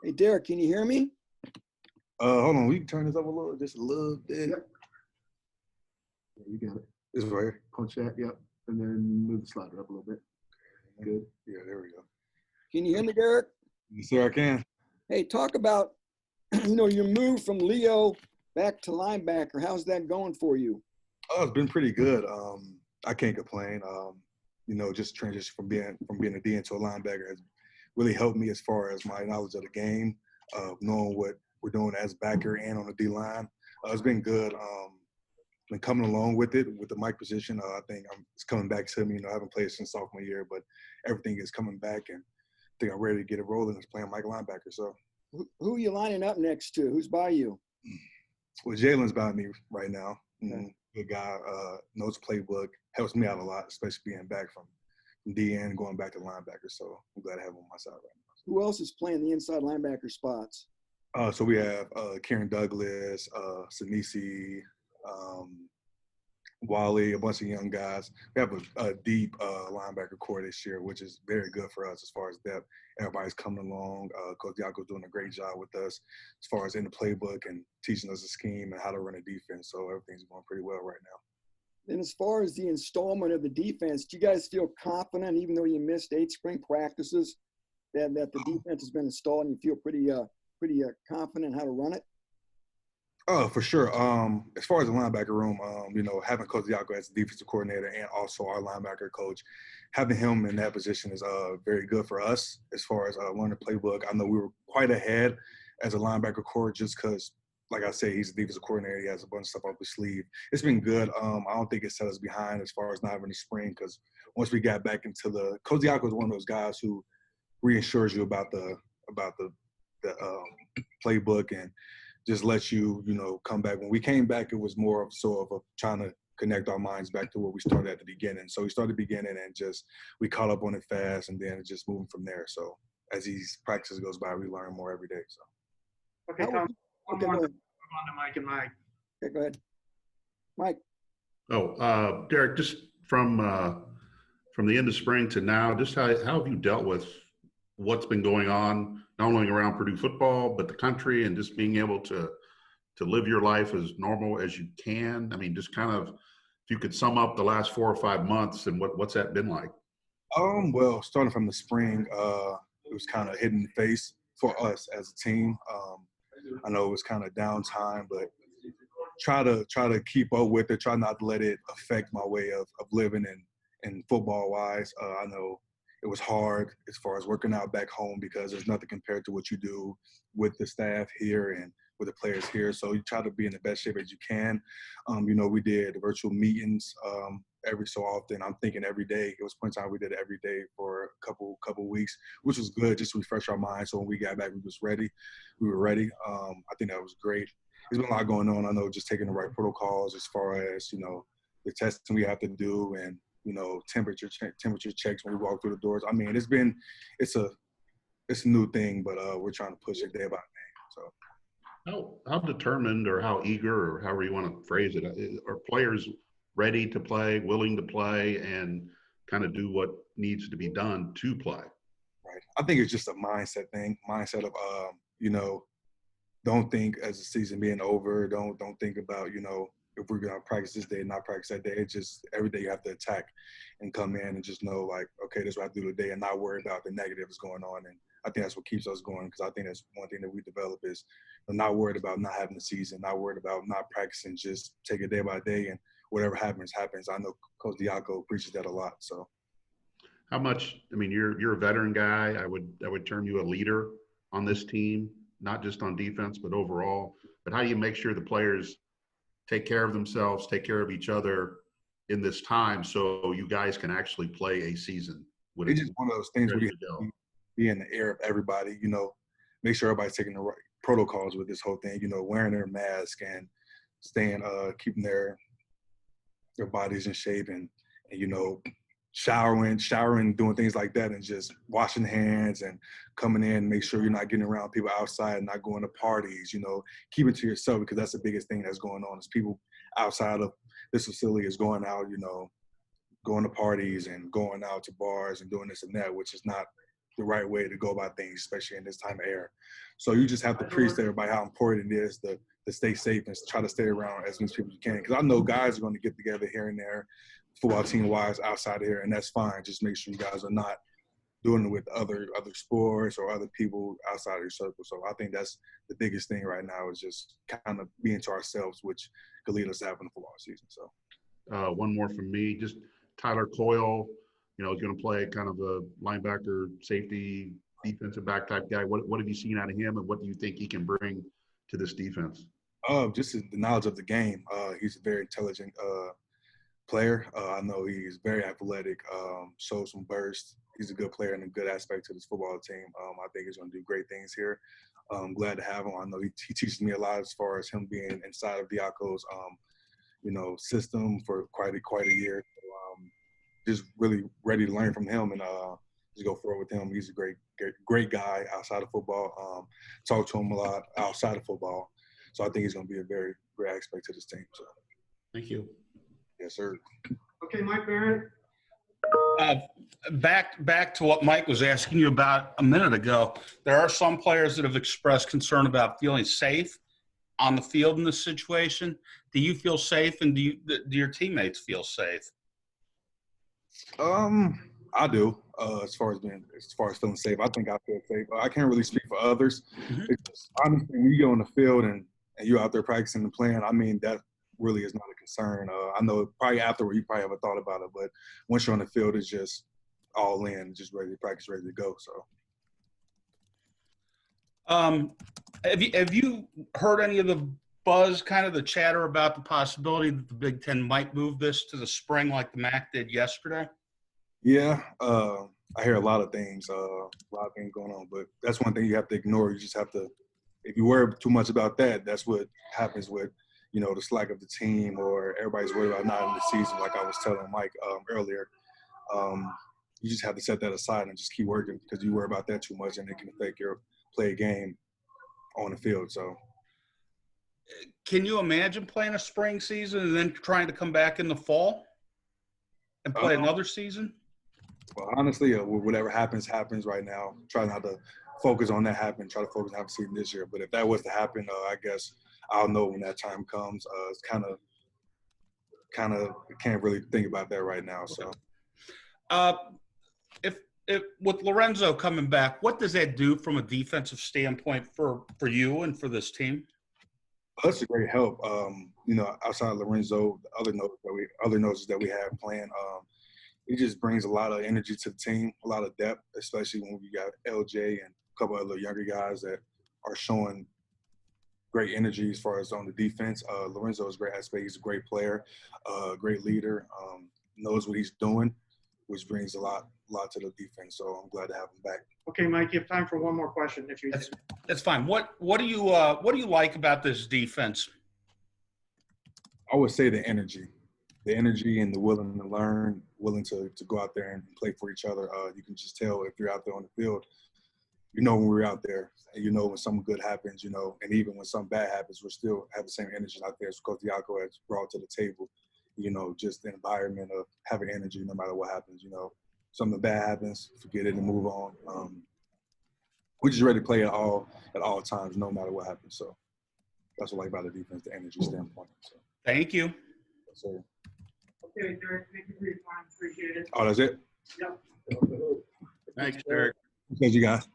Hey, Derrick, can you hear me? Hold on, we can turn this up just a little bit. Yep. Yeah, you got it. This right here. Punch that, yep. And then move the slider up a little bit. Good. Yeah, there we go. Can you hear me, Derrick? Yes, sir, I can. Hey, talk about, your move from Leo back to linebacker. How's that going for you? Oh, it's been pretty good. I can't complain. Just transition from being a D into a linebacker has really helped me as far as my knowledge of the game, knowing what we're doing as backer and on the D line. It's been good. Been coming along with it with the mic position. I think it's coming back to me. I haven't played since sophomore year, but everything is coming back, and I think I'm ready to get it rolling. It's playing Mike linebacker. So, who are you lining up next to? Who's by you? well, Jalen's by me right now. Okay. Good guy. Knows the playbook. Helps me out a lot, especially being back from DN going back to linebacker. So I'm glad to have him on my side right now. Who else is playing the inside linebacker spots? So we have Karen Douglas, Sinisi, Wally, a bunch of young guys. We have a deep linebacker core this year, which is very good for us as far as depth. Everybody's coming along. Coach Diaco's doing a great job with us as far as in the playbook and teaching us the scheme and how to run a defense. So everything's going pretty well right now. And as far as the installment of the defense, do you guys feel confident, even though you missed 8 spring practices, that the defense has been installed and you feel pretty confident how to run it? Oh, for sure. As far as the linebacker room, having Coach Diaco as the defensive coordinator and also our linebacker coach, having him in that position is very good for us as far as learning the playbook. I know we were quite ahead as a linebacker core just because, like I say, he's the defensive coordinator. He has a bunch of stuff up his sleeve. It's been good. I don't think it set us behind as far as not having the spring because once we got back into Coach Diaco is one of those guys who reassures you about the playbook and just let you, come back. When we came back, it was more of sort of trying to connect our minds back to where we started at the beginning. So we started beginning and we caught up on it fast and then just moving from there. So as these practices goes by, we learn more every day. So. Okay, Tom. One more. On to Mike and Mike. Okay, go ahead. Mike. Oh, Derrick, just from the end of spring to now, just how have you dealt with what's been going on, not only around Purdue football, but the country, and just being able to live your life as normal as you can? I mean, just kind of, if you could sum up the last 4 or 5 months and what's that been like? Well, starting from the spring, it was kind of hidden face for us as a team. I know it was kind of downtime, but try to keep up with it, try not to let it affect my way of living and football-wise. I know it was hard as far as working out back home because there's nothing compared to what you do with the staff here and with the players here. So you try to be in the best shape as you can. We did virtual meetings every so often. I'm thinking every day. It was point in time we did it every day for a couple weeks, which was good just to refresh our minds. So when we got back, we were ready. I think that was great. There's been a lot going on. I know just taking the right protocols as far as, the testing we have to do and, temperature checks when we walk through the doors. I mean, it's a new thing, but we're trying to push it day by day. So, how determined or how eager or however you want to phrase it, are players ready to play, willing to play, and kind of do what needs to be done to play? Right. I think it's just a mindset thing. Mindset of don't think as the season being over. Don't think about if we're going to practice this day and not practice that day. It's just every day you have to attack and come in and just know, like, okay, this is what I have to do today and not worry about the negatives going on. And I think that's what keeps us going because I think that's one thing that we develop is not worried about not having the season, not worried about not practicing, just take it day by day and whatever happens, happens. I know Coach Diaco preaches that a lot. So how much, I mean, you're a veteran guy. I would term you a leader on this team, not just on defense, but overall. But how do you make sure the players take care of themselves, take care of each other in this time so you guys can actually play a season? It's just one of those things where you be in the air of everybody, make sure everybody's taking the right protocols with this whole thing, wearing their mask and staying, keeping their bodies in shape and showering, doing things like that, and just washing hands and coming in, make sure you're not getting around people outside, not going to parties, keep it to yourself because that's the biggest thing that's going on is people outside of this facility is going out, going to parties and going out to bars and doing this and that, which is not the right way to go about things, especially in this time of era. So you just have to preach to everybody how important it is to stay safe and try to stay around as many people as you can. Because I know guys are going to get together here and there, football team-wise, outside of here, and that's fine. Just make sure you guys are not doing it with other sports or other people outside of your circle. So I think that's the biggest thing right now is just kind of being to ourselves, which could lead us to having a football season. So one more from me, just Tyler Coyle, you know, is going to play kind of a linebacker, safety, defensive back type guy. What have you seen out of him, and what do you think he can bring to this defense? Just the knowledge of the game. He's a very intelligent player. I know he's very athletic, shows some burst. He's a good player and a good aspect to this football team. I think he's going to do great things here. I'm glad to have him. I know he teaches me a lot as far as him being inside of Diaco's, system for quite a year. So, just really ready to learn from him and just go forward with him. He's a great guy outside of football. Talk to him a lot outside of football. So I think he's going to be a very great aspect to this team. So, thank you. Yes, sir. Okay, Mike Barrett. Back to what Mike was asking you about a minute ago. There are some players that have expressed concern about feeling safe on the field in this situation. Do you feel safe, and do your teammates feel safe? I do. As far as feeling safe, I think I feel safe. I can't really speak for others. Mm-hmm. It's just, honestly, when you get on the field and you're out there practicing and playing, I mean, that really is not a concern. I know probably afterward you probably haven't thought about it, but once you're on the field, it's just all in, just ready to practice, ready to go. So, have you heard any of the buzz, kind of the chatter about the possibility that the Big Ten might move this to the spring like the MAC did yesterday? Yeah, I hear a lot of things going on, but that's one thing you have to ignore. You just have to, if you worry too much about that, that's what happens with, the slack of the team, or everybody's worried about not in the season, like I was telling Mike earlier. You just have to set that aside and just keep working, because you worry about that too much and it can affect your play game on the field. So, can you imagine playing a spring season and then trying to come back in the fall and play another season? Well, honestly, whatever happens right now. Try not to focus on that happening. Try to focus on having a season this year. But if that was to happen, I guess I'll know when that time comes. It's kind of can't really think about that right now. So, if with Lorenzo coming back, what does that do from a defensive standpoint for you and for this team? That's a great help. Outside of Lorenzo, the other noses that we have playing, it just brings a lot of energy to the team, a lot of depth, especially when we got LJ and a couple other younger guys that are showing great energy as far as on the defense. Lorenzo is a great aspect. He's a great player, great leader, knows what he's doing, which brings a lot to the defense. So I'm glad to have him back. Okay, Mike, you have time for one more question. That's fine. What do you like about this defense? I would say the energy and the willing to learn, willing to go out there and play for each other. You can just tell if you're out there on the field, when we're out there, and when something good happens, and even when something bad happens, we still have the same energy out there. It's because Diaco has brought to the table, just the environment of having energy no matter what happens. Something bad happens, forget it and move on. We're just ready to play at all times, no matter what happens. So that's what I like about the defense, the energy standpoint. So. Thank you. Yes, sir. Okay, Derrick, thank you for your time. Appreciate it. Oh, that's it? Yep. Thanks, Derrick. Thank you, guys.